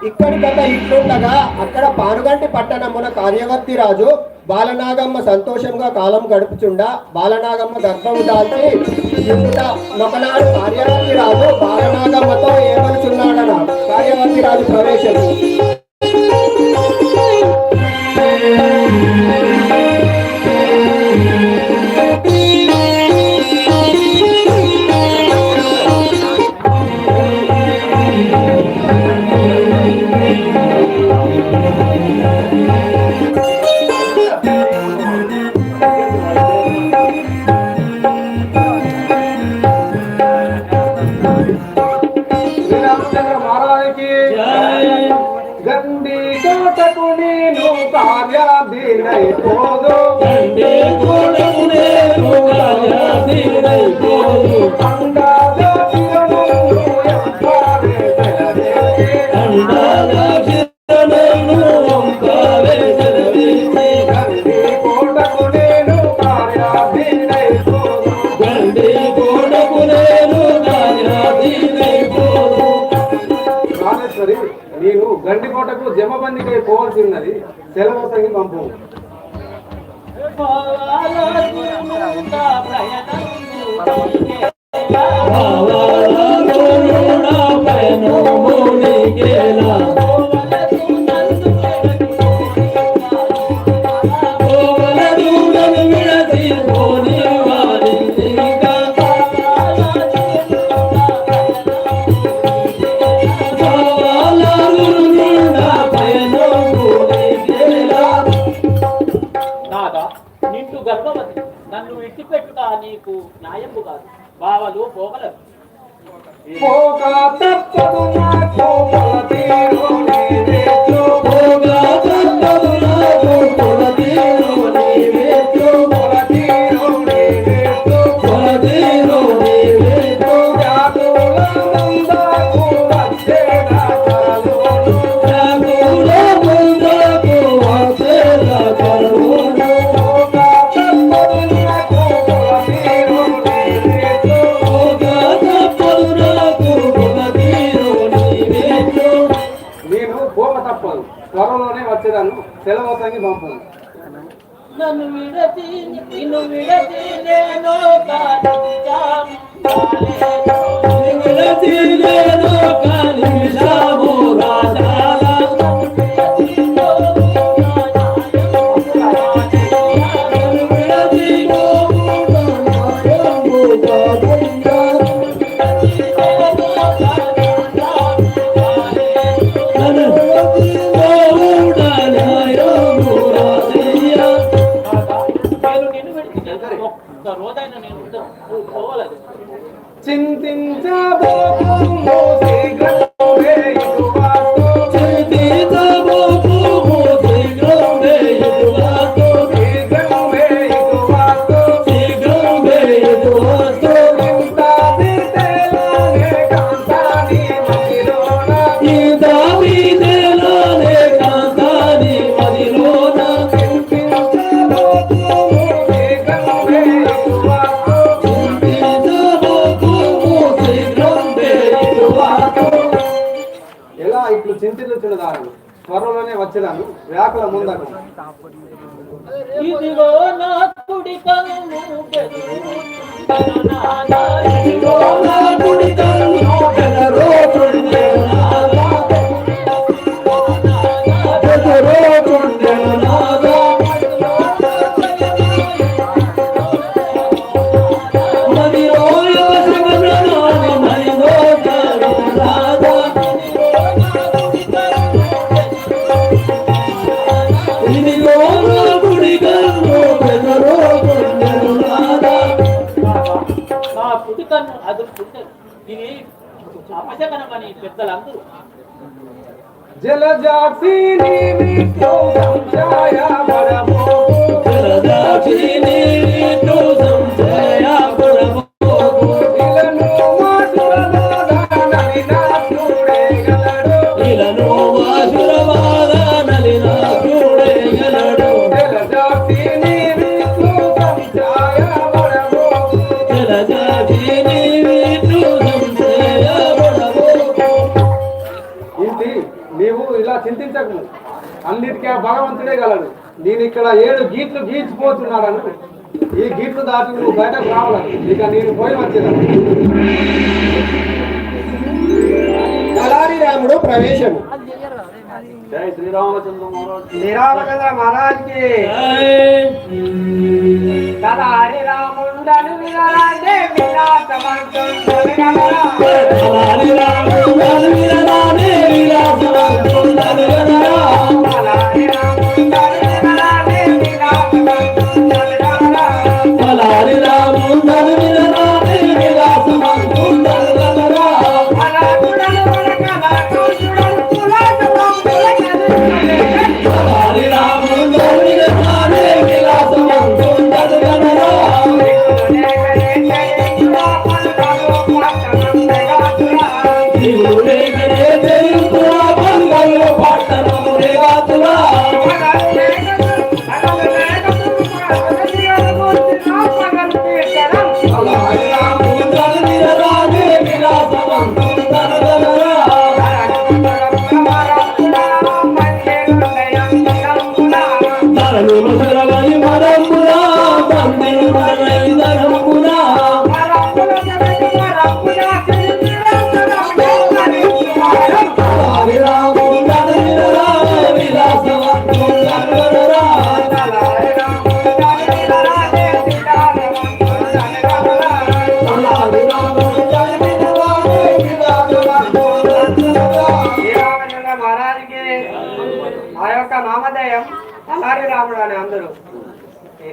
ఇక్కడి కథ ఇట్లుండగా అక్కడ పానుగంటి పట్టణమున కార్యవర్తి రాజు బాలనాగమ్మ సంతోషంగా కాలం గడుపుచుండా బాలనాగమ్మ గర్భము దాల్చి ఒకనాడు కార్యవర్తి రాజు బాలనాగమ్మతో ఏమనుచున్నాడన కార్యవర్తి రాజు ప్రవేశం. గండి కోటకు నేను కార్యాధీనైపోదు గండి కోటకు నేను కార్యాధీనైపోదు నేను గండికోటకు జమబందికై పోవాల్సి ఉన్నది. సెలవు సంగి పంపు. నన్ను విడిచిపెట్టుట నీకు న్యాయము కాదు. బావలు పోగలరు. త్వరలోనే వచ్చేదాను. సెలవు సంగి పంపు. నన్ను విడచి నిన్ను విడచి నేను రోజైనా నేను పోవలేదు. చింతించబోకు చింతించున్నదారు. త్వరలోనే వచ్చేదాను. వ్యాకుల ముందకు. ఇదిగో నా కుడి కన్ను ఇది అపశకనమని పెద్దలందరూ. జలజాక్షి నీవు ఇలా చింతించకు, అన్నిటికీ ఆ భగవంతుడే గలడు. నేను ఇక్కడ 7 గీట్లు గీచిపోతున్నాడను, ఈ గీట్లు దాటి నువ్వు బయటకు రావాలి. ఇక నేను పోయి వచ్చేదాను. తలారి రాముడు ప్రవేశం. జై శ్రీరామచంద్ర మహారాజ్. శ్రీరామచంద్ర మహారాజ్కి తలారి రాముండను వినరాదే విలాసమంటుండను గలరా. తలారి రాముండను వినరాదే విలాసమంటుండను గలరా. తలారి రాముండను వినరాదే విలాసమంటుండను గలరా. తలారి రాముండను వినరాదే విలాసమంటుండను గలరా. అలాగుడను కలకుడును కులాసమంతుల కదులులే. తలారి రాముండను వినరాదే విలాసమంటుండను గలరా. నీవు లేకనే తెలుపురా బంగారు పట్టణము రేగాతురా. తలారి రాముండను వినరాదే విలాసమంటుండను గలరా. ధరణి మధురమని మరపురా బందిరు ధరమురా. తలారి రాముండను వినరాదే విలాసమంటుండను గలరా. తలారి రాముండను వినరాదే విలాసమంటుండను గలరా. శ్రీరామచంద్ర మహారాజుకి ఆ యొక్క నామధేయం తలారి రాముడు అని అందరూ.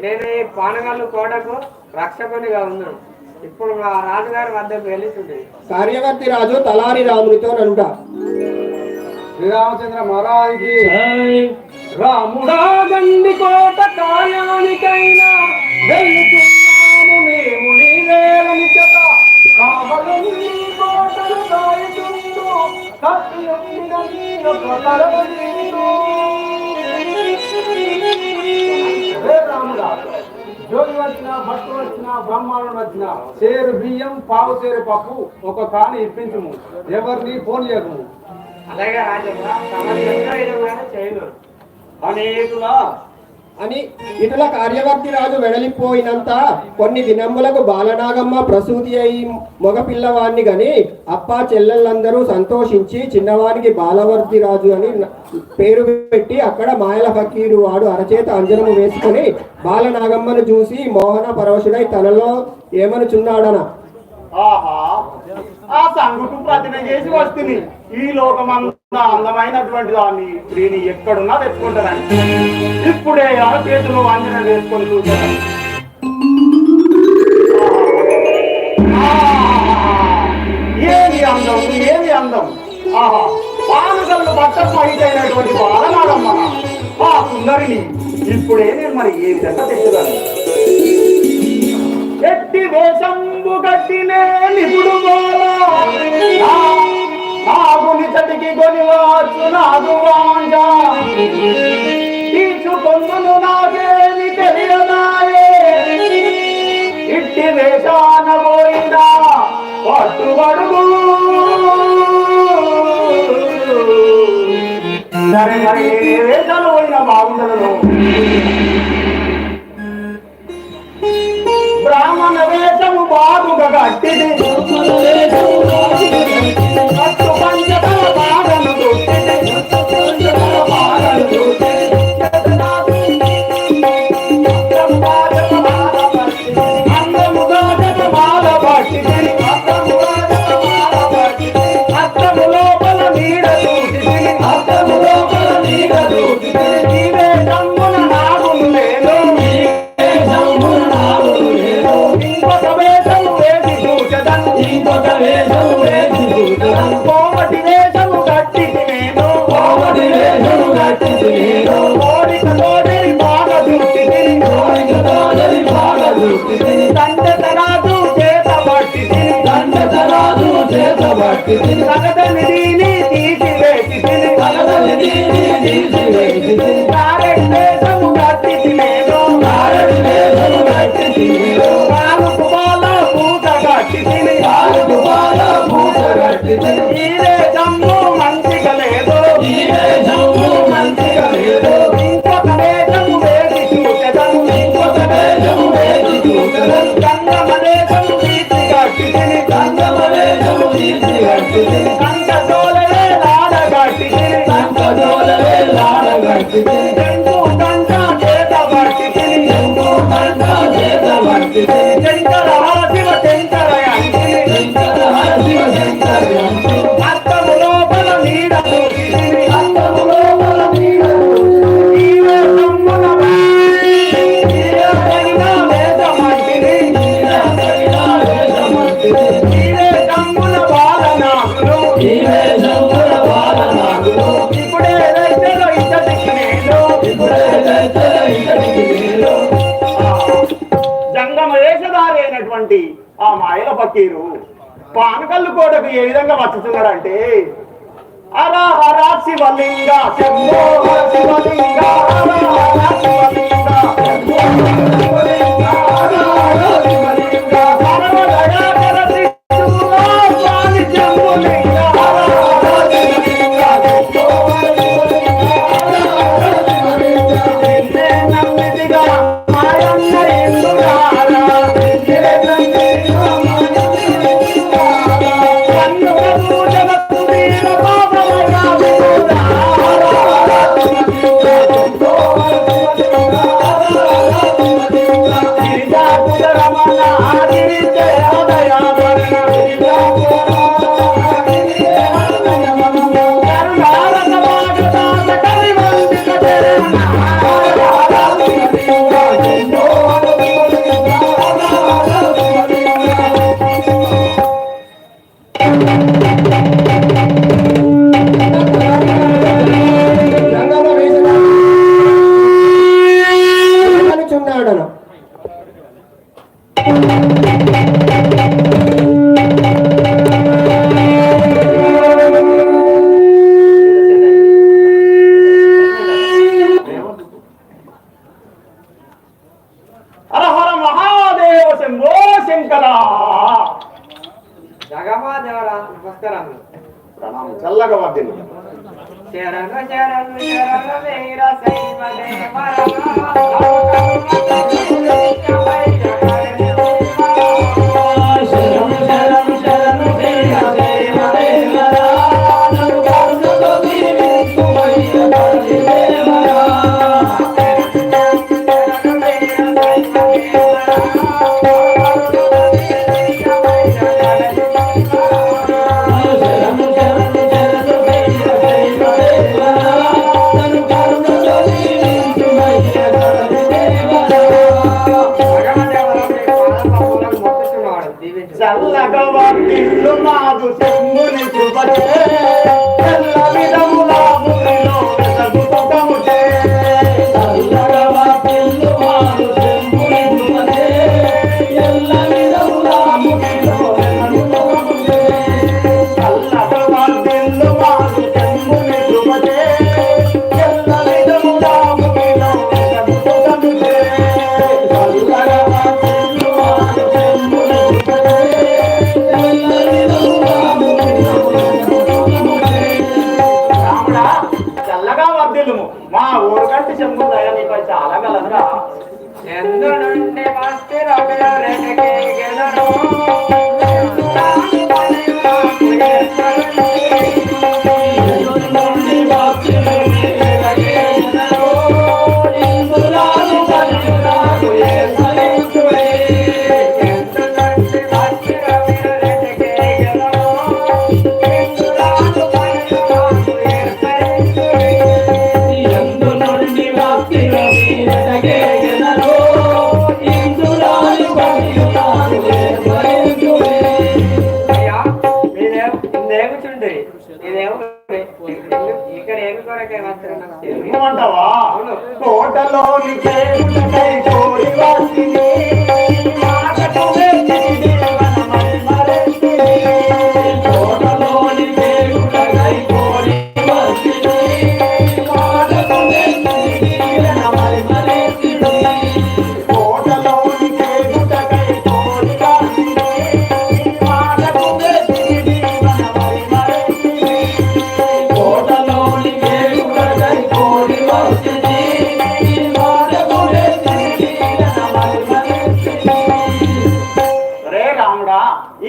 నేను ఈ పానగల్లు కోటకు రక్షకునిగా ఉన్నాడు. ఇప్పుడు మా రాజుగారి వద్దకు వెళ్తుంది. కార్యవర్తి రాజు తలారి రామునితో నలుట. శ్రీరామచంద్ర మహారాజ్కి రాముడా గండి కోట కాయానికైనా వెళ్తున్నాము మేము నీ వేలని చెత. కావలని నీ కోటను కాయుచుండు, కత్తి ఉండిన నీయొక్క తరవనిండు. హే రాముడా, జోగి వచ్చినా భక్తు వచ్చినా బ్రహ్మాండం వచ్చినా సేరు బియ్యం పావు సేరు పప్పు ఒక కాని ఇప్పించుము, ఎవరిని ఫోన్ చేయకుము. అలాగే రాజా చేయను అనేకులా అని ఇటుల కార్యవర్తి రాజు వెడలిపోయినంత కొన్ని దినములకు బాలనాగమ్మ ప్రసూతి అయి మగపిల్లవాడిని గని అప్ప చెల్లెళ్ళందరూ సంతోషించి చిన్నవానికి బాలవర్తి రాజు అని పేరు పెట్టి అక్కడ మాయల ఫకీరు వాడు అరచేత అంజనము వేసుకొని బాలనాగమ్మను చూసి మోహన పరవశుడై తనలో ఏమనుచున్నాడన. ఆహా, ఆ సంగుకు ప్రతిన చేసి వస్తుంది. ఈ లోకమంతా అందమైనటువంటి దాన్ని స్త్రీని ఎక్కడున్నా తెచ్చుకుంటారని ఇప్పుడే ఆ చేతులు అంజన వేసుకొని చూశాను. ఏమి అందం, ఏమి అందం! ఆహా, పానగల్లు బట్టమైనటువంటి బాలనాడమ్మ ఆ సుందరిని ఇప్పుడే నేను మరి ఏ విధంగా తెచ్చుదాను. ఎట్టి వేషంబు గట్టినే నిపుడు నాగుని చటికి కొనివచ్చు నాగు వాంజ తీసుకొందును నాకేమి తెలియనాయే. ఇట్టి వేషాన పోయిందా పట్టుబడుగు. సరే మరి ఏ వేషాలు పోయినా బాగుండదు. బ్రాహ్మణ వేషము బాగుగా గట్టిది, కట్టు పంచతల బాధను దుట్టిది, అందముగా జగమాల పట్టిది, అత్తము లోపల నీడ చూసిది, నీవే తమ్మున నాగులు లేదు, ఇంకొక వేషము వేసి చూచదను, కోమటి వేషము గట్టిది నేను, కోరిక తోడని బాగా చూసిది, దండతరాజు చేత పట్టిది, తగదని దీని తీసివేసిది, కారెడి వేషము గట్టిది నేను, కాలుకు బాల పూత గట్టిది, ఇదే జమ్ము మంచిగా లేదు, శంకర హర శివ శంకర శంకర హర శివ శంకర అర్థము లోపల నీడలు అర్థము లోపల నీడలు నీవే సమ్మున నీవే తగిన వేదమంటిని నీవే సమ్మున బాలనాకులు నీవే శంకర బాలనాగులు ఇప్పుడే రైతులు ఇతడికి నేను ఇప్పుడే దైత్యుల ఇక్కడికి వీరు జంగమ వేషధారి అయినటువంటి ఆ మాయల పక్కీరు పానకల్లు కోటకు ఏ విధంగా వచ్చుతున్నాడంటే అరా హరా శివలింగ శంభో శివలింగ హర హర శివలింగ సర్వదయాకర శిశువులో స్వామి శంభులింగ హర హర శివలింగ నిన్నే నమ్మితిగా మాయన్న ఇందురారా కన్నుల పూజలకు వీర బాబలగా గిరిజాకుల రమణ ఆదిత్య దయావరణ కరుణార సమాగతాత కలివందిత చరణ జంగమ వేషధారి అనుచున్నాడను. హర హర మహాదేవ శంభో శంకర జగమాదేవరా నమస్కారం. ప్రణామం చల్లగా వర్ధిల్లు శరణు శరణు శరణు వీర శైవ దేవరా శరణు శరణు శరణు వీర దేవ దేవరా నన్ను కరుణతో దీవించుమయ్య తల్లి దేవరా శరణు శరణు శరణు వీర దేవ దేవరా నన్ను కరుణతో దీవించుమయ్య తల్లి దేవరా చల్లగా వర్ధిల్లు నాదు శంభుని కృపచే ఎల్ల విధముల భూమిలో వెలుగు సుఖముచే చల్లగా వర్ధిల్లు మారు శంభుని కృపచే ఎల్ల విధముల భూమిలో వెలుగు సుఖముచే చల్లగా వర్ధిల్లు నాదు శంభుని కృపచే ఎల్ల విధముల భూమిలో వెలుగు సుఖముచే చల్లగా వర్ధిల్లు మారు శంభుని కృపచే ఎల్ల విధముల భూమిలో వెలుగు సుఖముచే రాముడా చల్లగా వర్ధిల్లుము మా ఊరు కంటి శంభు దయ నీపై చాలా గలదురా ఎందు నుండి వస్తే రవిల రెడకే గెలరు నుండి భక్తులని ఎలగేనో ఇందులాను కన్నులాను ఏసరించువే ఎందు నుండి వస్తే రవిల రెడకే గెలరు ఎందు నుండి భక్తిలో వీరటగేనో ఇందులాను కన్నులాను ఏసరించువే అయ్యా నేగుచుండ్రి ఇదేమో ఇక్కడ ఏమి కొరకే వస్తారు నాకు తెలియదు. ఏమంటావా అవును. కోటలోని దేవుడకై కోరి వచ్చింది మాటకు వేచింది వనమై మరెత్తింది. కోటలోని దేవుడకై కోరి వచ్చింది మాటకు వేచింది వనమై మరెత్తింది. కోటలోని దేవుడకై కోరి వచ్చింది మాటకు వేచింది వనమై మరెత్తింది. కోటలోని దేవుడకై కోరి వచ్చింది మాటకు వేచింది వనమై మరెత్తింది. రే రాముడా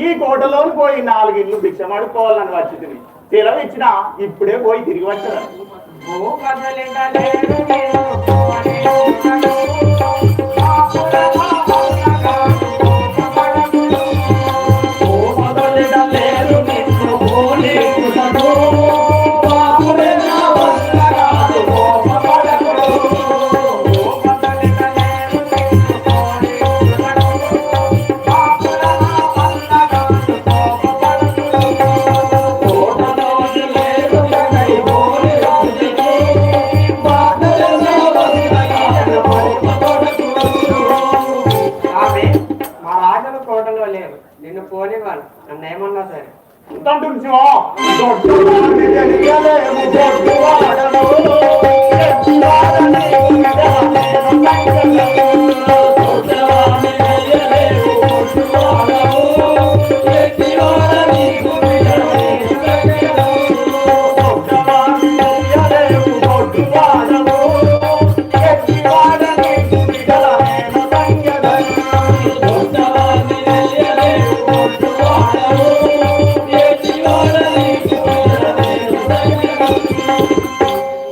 ఈ కోటలోని పోయి 4 ఇల్లు భిక్షమడుకోవాలని వచ్చింది సెలవు ఇచ్చినా ఇప్పుడే పోయి తిరిగి వచ్చారు భూపదలిండలేరు నేను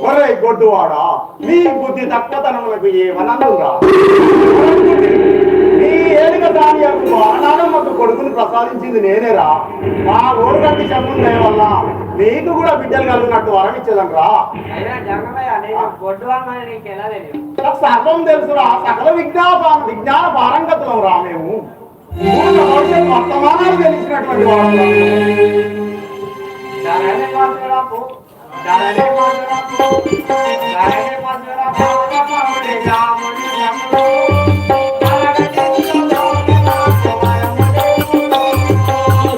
ఒరే గొడ్డువాడా, నీ బుద్ధి తక్కువతనములకు ఏమననురా? నీ ఏనుగ దానియకు నానమ్మకు కొడుకుని ప్రసాదించింది నేనేరా. మా ఊరుగంటి చెప్పుండే వల్ల నీకు కూడా బిడ్డలు కలిగినట్టు వరం ఇచ్చేదనరా. అయినా జంగమయ్య నేను గొడ్డు వాళ్ళని నీకు ఎలా తెలియదు? నాకు సర్వం తెలుసురా. సకల విజ్ఞాన పారంగతులం రా మేము. వర్తమానాలు తెలిసినటువంటి వాళ్ళు. దారానే మాట్లాడాపు దారానే మాట్లాడాపు దారానే మాట్లాడాపు రాముడి రాముడి రాముడు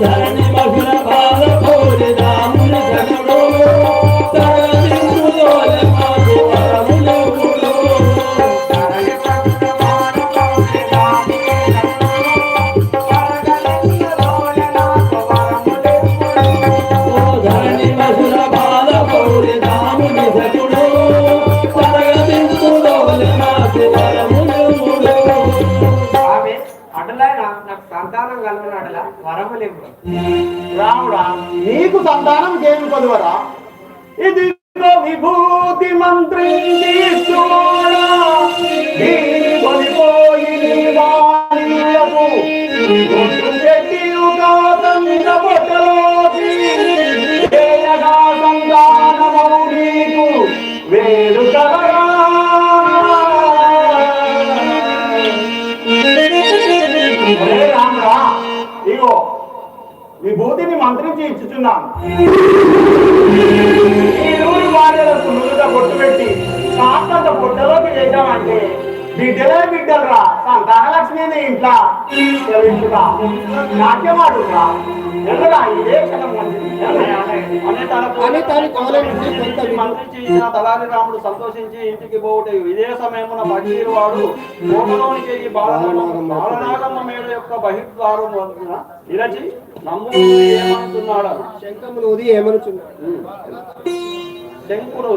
ధరణి మధుర బాల కోరి రాముని జనుడు తరలిందులోల మాకు వరములు దారానే మాట్లాడాపు రాముడి ధరణి మధుర బాల కోరి రాముని జనుడు తరలిందులోల మాకు వరములు ఆమె అటులైనా నాకు సంతానం కలిగిన అటుల వరములు ఇవ్వు. రాముడా, నీకు సంతానం ఏమి కొలువరా? ఇది విభూతి మంత్రి వేరు కలరా. రాముడా, ఇగో విభూతిని మంత్రించి ఇచ్చుచున్నాను. ఈ నూరు వార్యలకు నుదుట బొట్టు పెట్టి కాస్తంత బొట్టలోకి వేసామంటే బిడ్డలే బిడ్డలురా. సంతాన లక్ష్మిని ఇంట్లో తెలుసురా. నాట్యమాడురా. ఎల్లరా ఇదే క్షణం మంచిది. అని తాను కోల నుండి కొంత మంత్రించి ఇచ్చిన తలారి రాముడు సంతోషించి ఇంటికి పోవుటే ఇదే సమయమున బకీరు వాడు కోటలోనికి ఈ బాలనాగమ్మ మేడ యొక్క బహిర్ద్వారం వద్ద నిలచి నమ్ముడు ఏమంటున్నాడు? శంఖమును ఊది ఏమనుచున్నాడు? శంకుడు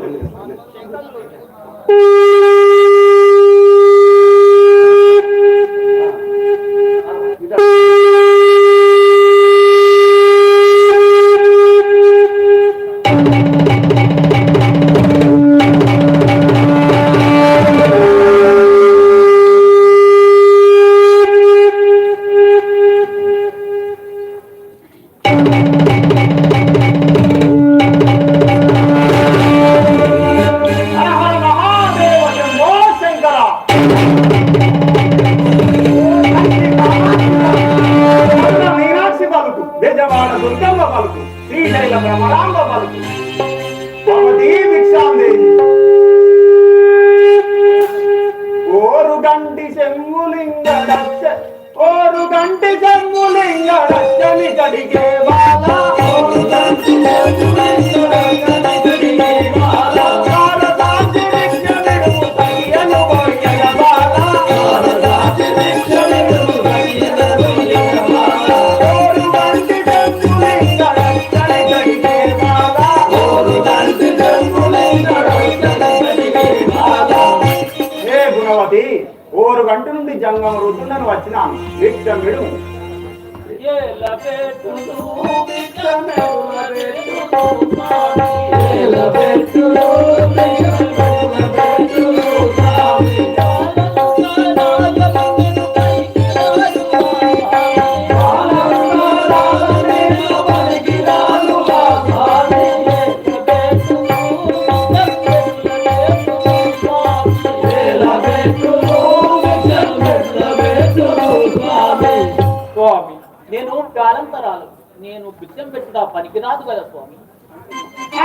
ఓరు గంట నుండి జంగం రుద్దునని వచ్చిన విక్రముడు స్వామి నేను కాలంతరాలు నేను బిచ్చం పెట్టుడా పనికిరాదు కదా స్వామి.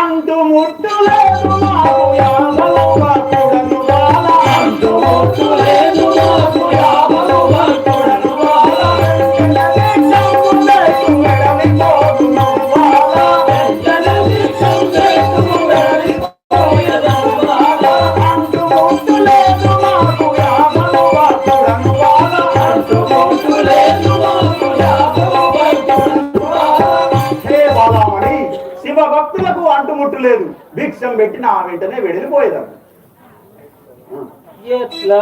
అంటు ముట్టులేదు నాకు యామలో భక్తుడను బాల. అంటు ముట్టులేదు నాకు యామలో భక్తుడను బాల. భక్తులకు అంటుముట్టులేదు. భిక్షం పెట్టిన ఆ వెంటనే వెడిలిపోయేదాం. ఎట్లా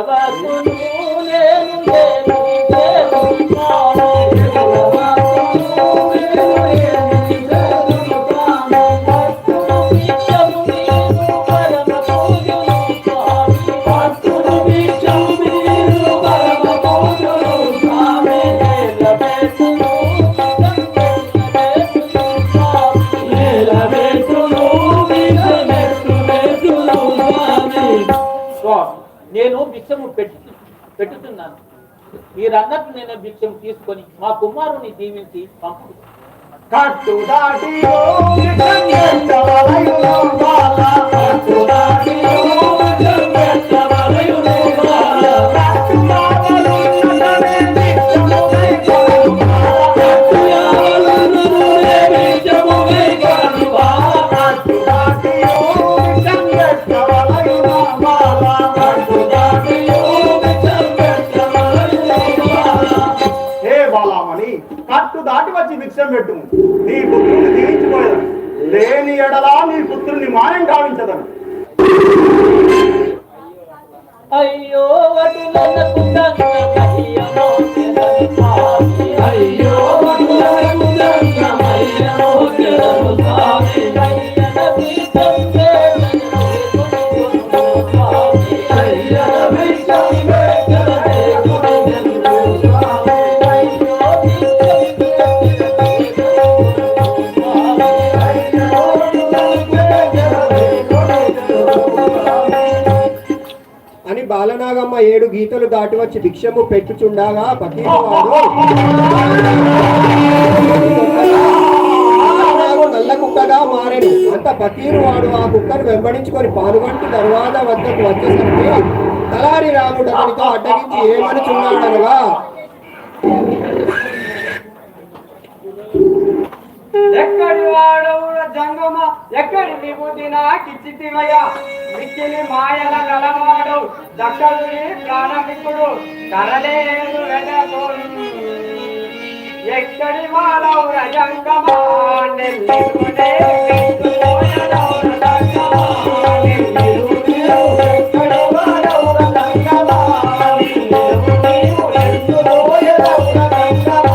స్వామి నేను భిక్షము పెట్టుతున్నాను. మీరన్నట్టు నేను భిక్షము తీసుకొని మా కుమారుని దీవించి పంపు. కట్టు దాటి కట్టు దాటి కట్టు దాటి వచ్చి భిక్షం పెట్టు, నీ పుత్రుని దీవించుకోలేదని, లేని ఎడలా నీ పుత్రుని మాయం గావించదని. అయ్యో అటులకు అయ్యో అని బాలనాగమ్మ 7 గీతలు దాటి వచ్చి భిక్షము పెట్టుచుండగా పకీరువాడు నల్ల కుక్కగా మారెను. అంత పకీరువాడు ఆ కుక్కను వెంబడించుకొని పాలుగంటి దర్వాజ వద్దకు వచ్చేసరికి తలారి రాముడు అతనితో అడ్డగించి ఏమనుచున్నాడనగా, ఎక్కడి వాడవుడ జంగమ ఎక్కడి విభూతి నాకిచ్చితివయ్యా, మిక్కిలి మాయల గలవాడు దక్కలుని ప్రాణమికుడు కరలేదు వెనకోడు. ఎక్కడి వాడవుడ జంగమ నెల్లిగునే వెంకులోయడవుడ జంగమ నెల్లిగునే ఎక్కడి వాడవుడ జంగమ నెల్లిగునే వెంకులోయడవుడ జంగమ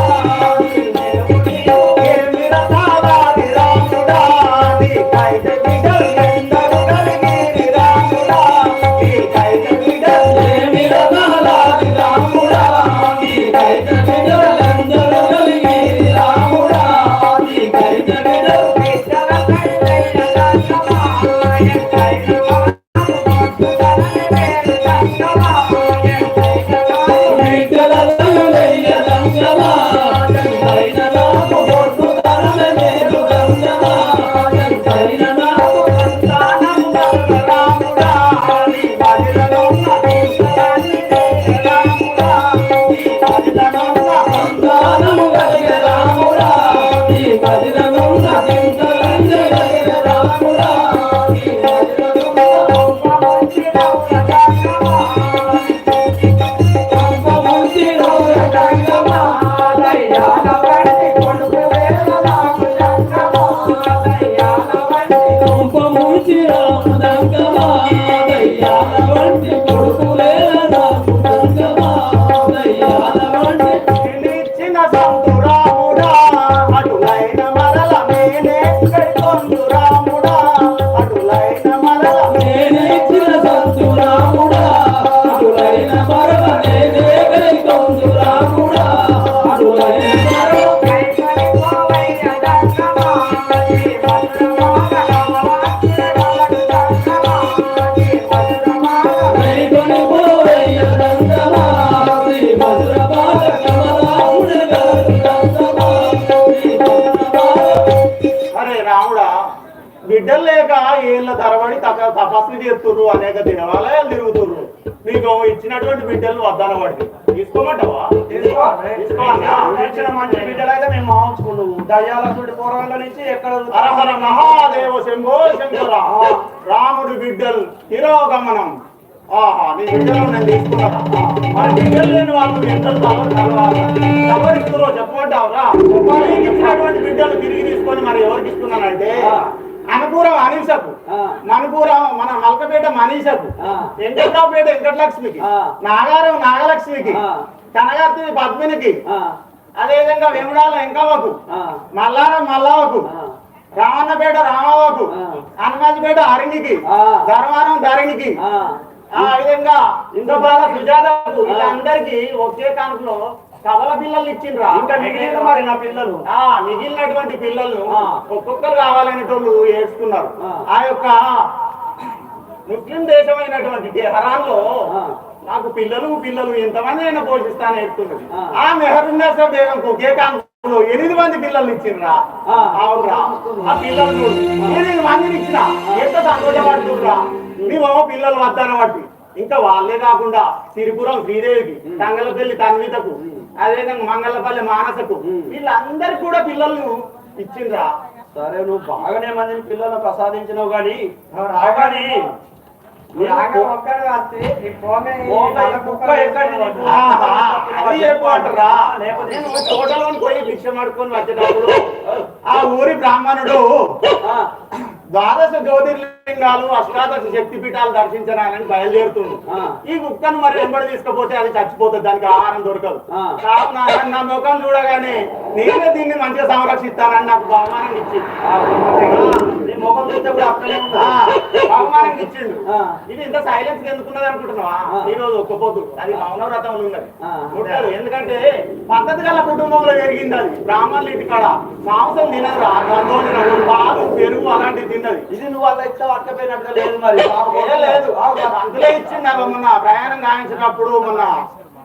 బిడ్డలు లేక ఏళ్ళ తరబడి తపస్సు చేస్తుర్రు, అనేక దేవాలయాలు తిరుగుతుర్రు. నీకు ఇచ్చినటువంటి బిడ్డలు వద్దనబడి తీసుకోమంటావా? ఇచ్చిన మంచి బిడ్డలు అయితే మేము మావుచుకున్నాము. దయ్యాలసుడి పోరాళ్ళ నుంచి ఎక్కడ హరహర మహాదేవ శంభో శంకర. రాముడి బిడ్డలు తిరోగమనం. ఆహా, నీ బిడ్డలు నేను తీసుకున్నాను. మరి బిడ్డలు లేని వాళ్ళు బిడ్డలు ఎవరిస్తురో చెప్పమంటావురా? నీకు ఇచ్చినటువంటి బిడ్డలు తిరిగి తీసుకొని మరి ఎవరికి ఇస్తున్నానంటే, అనుకూరం అనీషకు, మనుకూరం మన మల్కపేట మనీషకు, వెంకట్రావుపేట వెంకటలక్ష్మికి, నాగారం నాగలక్ష్మికి, కనగర్తి పద్మినికి, అదేవిధంగా వేముడాల వెంకవ్వకు, మల్లారం మల్లవకు, రామన్నపేట రామవ్వకు, హనుమాజిపేట హరిణికి, ధర్మారం ధరణికి, ఆ విధంగా ఇంద్రపాల సుజాతకు, వీళ్ళందరికీ ఒకే కానుకలో కవల పిల్లలు ఇచ్చిండ్రా. ఇంకా మిగిలిన మరి నా పిల్లలు ముస్లిం దేశమైనటువంటి టెహరాన్లో నాకు పిల్లలు ఎంతమంది అయినా పోషిస్తాను చెప్తున్నది. ఆ మెహరున్నసా బేగంకు కేకాంలో 8 మంది పిల్లల్ని ఇచ్చిండ్రా. అవునరా, ఆ పిల్లలు 8 మందిని ఇచ్చిన ఎంత సంతోషపడుతుండ్రా. నీవేమో పిల్లలు వద్దాను బట్టి ఇంకా వాళ్ళే కాకుండా సిరిపురం శ్రీదేవికి, తంగలపల్లి తన్వితకు, అదేవిధంగా మంగళపల్లి మానసకు వీళ్ళందరికీ కూడా పిల్లలు ఇచ్చిండ్రా. సరే, నువ్వు బాగానే మందిని పిల్లలను ప్రసాదించినావు కానీ రాగానే ఒక్కడు వస్తే ఈ పోమే కుక్క ఎక్కడి అది చెప్పమంటారా? నేను తోటలోని పోయి భిక్ష పడుకొని వచ్చేటప్పుడు ఆ ఊరి బ్రాహ్మణుడు ద్వాదశ జ్యోతిర్లింగాలు అష్టాదశ శక్తి పీఠాలు దర్శించడానికి బయలుదేరుతుంది. ఈ కుక్కను మరి వెంబడి తీసుకపోతే అది చచ్చిపోతుంది, దానికి ఆహారం దొరకదు. కావున నా ముఖం చూడగానే నేనే దీన్ని మంచిగా సంరక్షిస్తానని నాకు బహుమానం ఇచ్చింది. ముఖం చూస్తే కూడా అక్కడే బహుమానం ఇచ్చిండు. ఇది ఇంత సైలెన్స్ ఎందుకున్నది అనుకుంటున్నావా? ఈ రోజు ఒక్కపోతు అది మౌన వ్రతం ఉన్నది ముట్టదు. ఎందుకంటే పద్ధతి గల కుటుంబంలో పెరిగింది అది. బ్రాహ్మణుల ఇంటి కాడ మాంసం తినదు, పాలు పెరుగు అలాంటివి తిన్నది. ఇది నువ్వు వాళ్ళ ఇచ్చా పట్టపోయినట్టుగా లేదు మరి. లేదు, అందులో ఇచ్చింది. మొన్న ప్రయాణం గాయించినప్పుడు మొన్న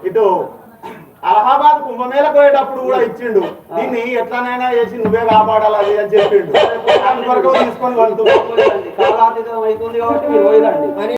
ఇటు అలహాబాద్ కుంభమేళకు పోయేటప్పుడు కూడా ఇచ్చిండు. దీన్ని ఎట్లనైనా చేసి నువ్వే కాపాడాలి అది అని చెప్పిండు. అంతవరకు తీసుకొని వెళ్తుంది. కాలాతీతం అవుతుంది కాబట్టి మీరు పోయిరండి.